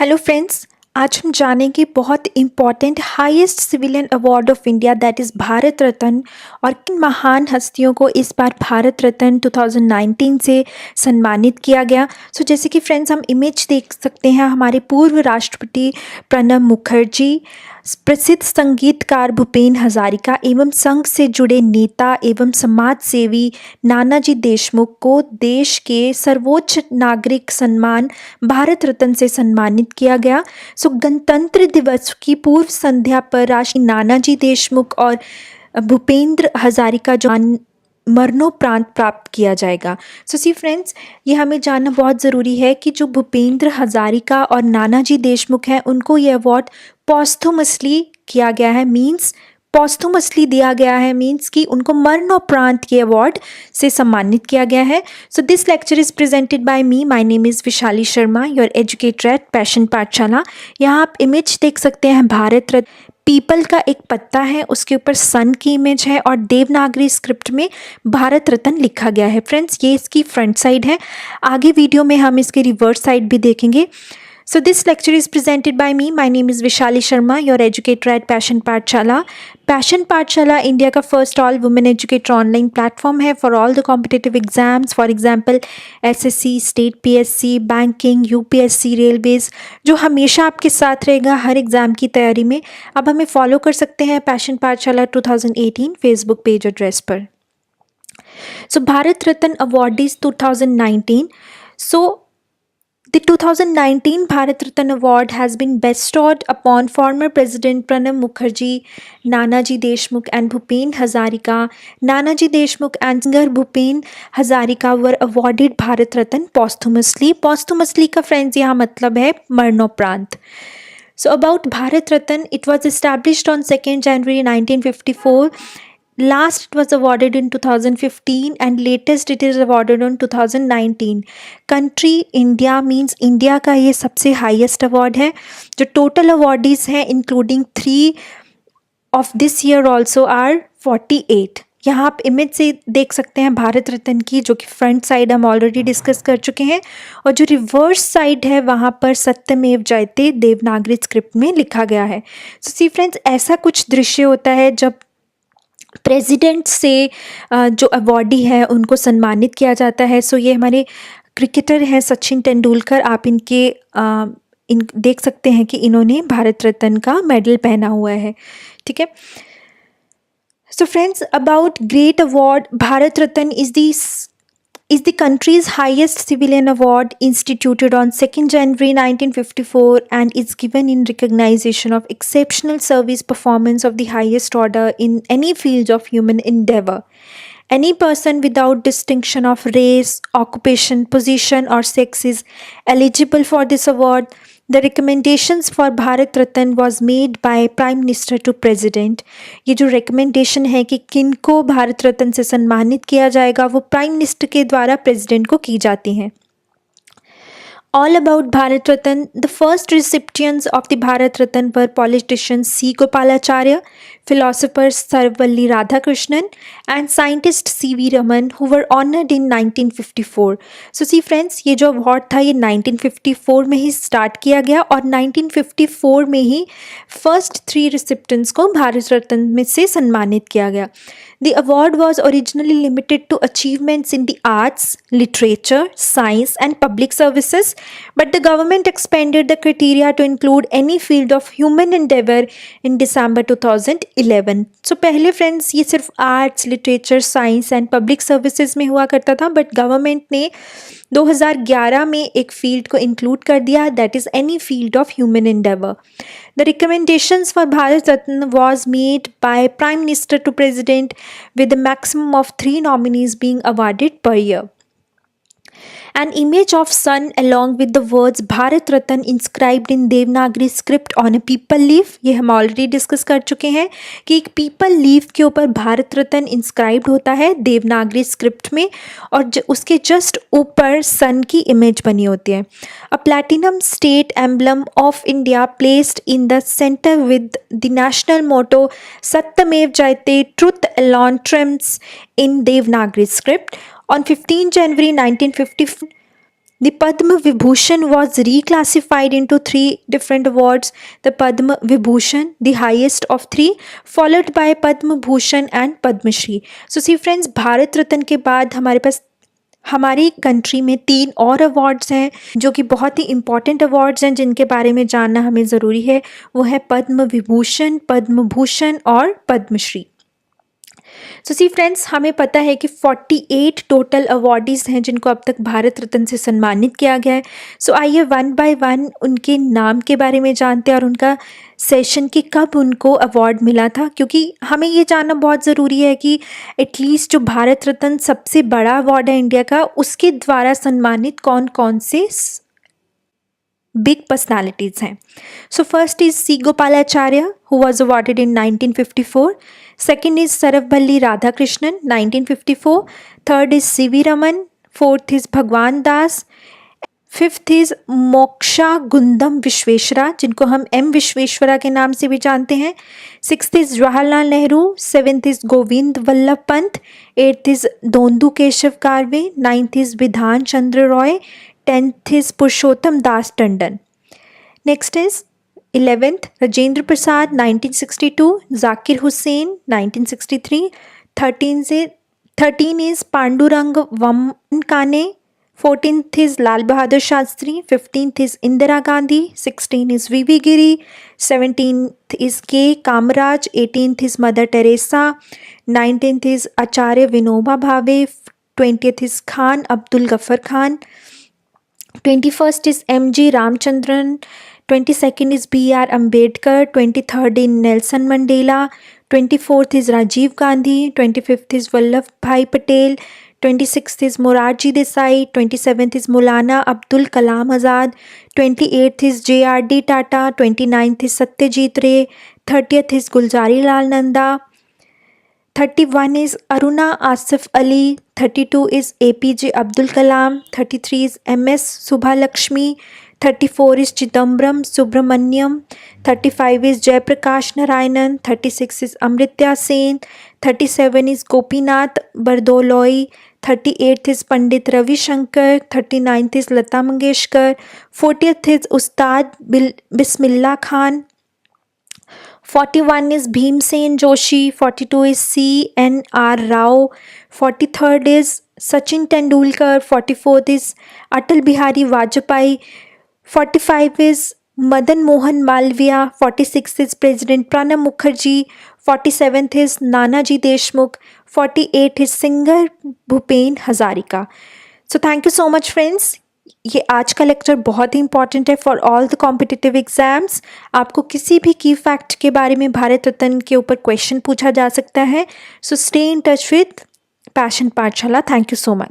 Hello friends. आज हम जानेंगे बहुत important highest civilian award of India that is Bharat Ratna और किन महान हस्तियों को इस बार भारत रत्न 2019 से सम्मानित किया गया। जैसे कि फ्रेंड्स हम इमेज देख सकते हैं, हमारे पूर्व राष्ट्रपति प्रणब मुखर्जी, प्रसिद्ध संगीतकार भूपेन हजारिका एवं संघ से जुड़े नेता एवं समाज सेवी नानाजी देशमुख को देश के सर्वोच्च नागरिक सम्मान भारत रत्न से सम्मानित किया गया। गणतंत्र दिवस की पूर्व संध्या पर राष्ट्रपति नानाजी देशमुख और भूपेंद्र हजारिका जो मरणोपरांत प्राप्त किया जाएगा। सी फ्रेंड्स, ये हमें जानना बहुत ज़रूरी है कि जो भूपेंद्र हजारिका और नानाजी देशमुख हैं उनको ये अवार्ड पॉस्थुमसली किया गया है, मीन्स पॉस्थुमसली दिया गया है, मीन्स कि उनको मरणोपरांत के अवार्ड से सम्मानित किया गया है। This lecture is presented by me. My name is Vishali Sharma, your educator eight passion पाठशाला। यहाँ आप इमेज देख सकते हैं, भारत रत्न पीपल का एक पत्ता है, उसके ऊपर सन की इमेज है और देवनागरी स्क्रिप्ट में भारत रत्न लिखा गया है। फ्रेंड्स, ये इसकी फ्रंट साइड है। आगे वीडियो में हम इसके रिवर्स साइड भी देखेंगे। This lecture is presented by me. My name is Vishali Sharma, your educator at Passion Pathshala. Passion Pathshala India का first all women educator online platform है for all the competitive exams, for example SSC, state PSC, banking, UPSC, railways, जो हमेशा आपके साथ रहेगा हर exam की तैयारी में। अब हमें फॉलो कर सकते हैं पैशन पाठशाला 2018 फेसबुक पेज एड्रेस पर। Bharat Ratna awardees 2019. The 2019 Bharat Ratna Award has been bestowed upon former President Pranab Mukherjee, Nanaji Deshmukh and Bhupen Hazarika. Nanaji Deshmukh and singer Bhupen Hazarika were awarded Bharat Ratna posthumously. Posthumously का friends यहाँ मतलब है मरणोपरांत. About Bharat Ratna, it was established on 2nd January 1954. Last it was awarded in 2015 and latest it is awarded on 2019. Country India means India का ये सबसे highest award है। जो total awardees हैं including 3 of this year also are 48. यहाँ आप image से देख सकते हैं भारत रत्न की, जो कि फ्रंट साइड हम ऑलरेडी डिस्कस कर चुके हैं, और जो रिवर्स साइड है वहाँ पर सत्यमेव जयते देवनागरी स्क्रिप्ट में लिखा गया है। सी फ्रेंड्स, ऐसा कुछ दृश्य होता है जब प्रेसिडेंट से जो अवॉर्डी है उनको सम्मानित किया जाता है। ये हमारे क्रिकेटर हैं सचिन तेंदुलकर। आप इन देख सकते हैं कि इन्होंने भारत रत्न का मेडल पहना हुआ है, ठीक है। Friends, about great award, Bharat Ratna is the country's highest civilian award, instituted on 2nd January 1954 and is given in recognition of exceptional service performance of the highest order in any field of human endeavor. Any person without distinction of race, occupation, position or sex is eligible for this award. The recommendations for Bharat Ratna was made by Prime Minister to President. ये जो recommendation है कि किनको भारत रत्न से सम्मानित किया जाएगा वो प्राइम मिनिस्टर के द्वारा प्रेसिडेंट को की जाती हैं। All about Bharat Ratna. The first recipients of the Bharat Ratna were politicians C. Gopalacharya, philosophers Sarvalli Radhakrishnan, and scientist C.V. Raman, who were honored in 1954. See friends, ये जो award था ये 1954 में ही स्टार्ट किया गया और 1954 में ही फर्स्ट 3 रिसिप्टेंट्स को भारत रत्न में से सम्मानित किया गया। The award was originally limited to achievements in the arts, literature, science and public services, but the government expanded the criteria to include any field of human endeavor in December 2011. पहले friends ये सिर्फ arts, literature, science and public services में हुआ करता था, but government ने 2011 में एक फील्ड को इंक्लूड कर दिया, that is any field of human endeavor. The recommendations for Bharat Ratna was made by Prime Minister to President, with a maximum of 3 nominees being awarded per year. An image of sun along with the words Bharat Ratna inscribed in Devanagari script on a people leaf, ये हम already discuss कर चुके हैं कि एक people leaf के ऊपर Bharat Ratna inscribed होता है देवनागरी स्क्रिप्ट में, और उसके जस्ट ऊपर सन की इमेज बनी होती है। A platinum state emblem of India placed in the centre with the national motto Satyameva Jayate truth alone triumphs in Devanagari script. On 15 January 1954, The Padma Vibhushan was reclassified into three different awards. The Padma Vibhushan, the highest of three, followed by Padma Bhushan and Padma Shri. So see friends, Bharat Ratna के बाद हमारे पास हमारी country में 3 और awards हैं जो कि बहुत ही इम्पॉर्टेंट अवार्ड्स हैं जिनके बारे में जानना हमें ज़रूरी है। वो है पद्म विभूषण, पद्म भूषण और पद्मश्री। सो सी फ्रेंड्स, हमें पता है कि 48 टोटल अवार्डीज़ हैं जिनको अब तक भारत रत्न से सम्मानित किया गया है। सो आइए वन बाय वन उनके नाम के बारे में जानते हैं और उनका सेशन कि कब उनको अवार्ड मिला था, क्योंकि हमें ये जानना बहुत ज़रूरी है कि एटलीस्ट जो भारत रत्न सबसे बड़ा अवार्ड है इंडिया का, उसके द्वारा सम्मानित कौन कौन से big personalities हैं। So first is C. Gopalacharya, who was awarded in 1954. Second is Sarvapalli Radhakrishnan, 1954. Third is C.V. Raman. Fourth is Bhagwan Das. Fifth is Mokshagundam Visvesvaraya, जिनको हम एम विश्वेश्वरा के नाम से भी जानते हैं। Sixth is Jawaharlal Nehru. Seventh is Govind Vallabh Pant. Eighth is Dhondo Keshav Karve. Ninth is Bidhan Chandra Roy. 10th is Purushottam Das Tandon. Next is 11th Rajendra Prasad 1962, Zakir Husain 1963। 13 is Pandurang Vaman Kane. 14th is Lal Bahadur Shastri. 15th is Indira Gandhi. 16 is V Giri. 17th is K Kamaraj. 18th is Mother Teresa. 19th is Acharya Vinoba Bhave. 20th is Khan Abdul Gruffudd Khan. 21st is M.G. Ramchandran. 22nd is B.R. Ambedkar. 23rd is Nelson Mandela. 24th is Rajiv Gandhi. 25th is Vallabh Bhai Patel. 26th is Morarji Desai. 27th is Maulana Abdul Kalam Azad. 28th is J.R.D. Tata. 29th is Satyajit Ray. 30th is Gulzari Lal Nanda. 31 is Aruna Asif Ali. 32 is APJ Abdul Kalam. 33 is MS Subhalakshmi. 34 is Chidambaram Subramaniam. 35 is Jayaprakash Narayanan. 36 is Amritya Sen. 37 is Gopinath Bardoloi. 38th is Pandit Ravi Shankar. 39th is Lata Mangeshkar. 40th is Ustad Bismillah Khan. 41 is Bhimsen Joshi. 42 is C.N.R. Rao. 43rd is Sachin Tendulkar. 44th is Atal Bihari Vajpayee. 45 is Madan Mohan Malviya. 46th is President Pranab Mukherjee. 47th is Nanaji Deshmukh. 48th is singer Bhupen Hazarika. So thank you so much friends. ये आज का lecture बहुत ही important है for all the competitive exams. आपको किसी भी की fact के बारे में भारत रत्न के ऊपर क्वेश्चन पूछा जा सकता है। So stay in touch with Passion Pathshala. Thank you so much.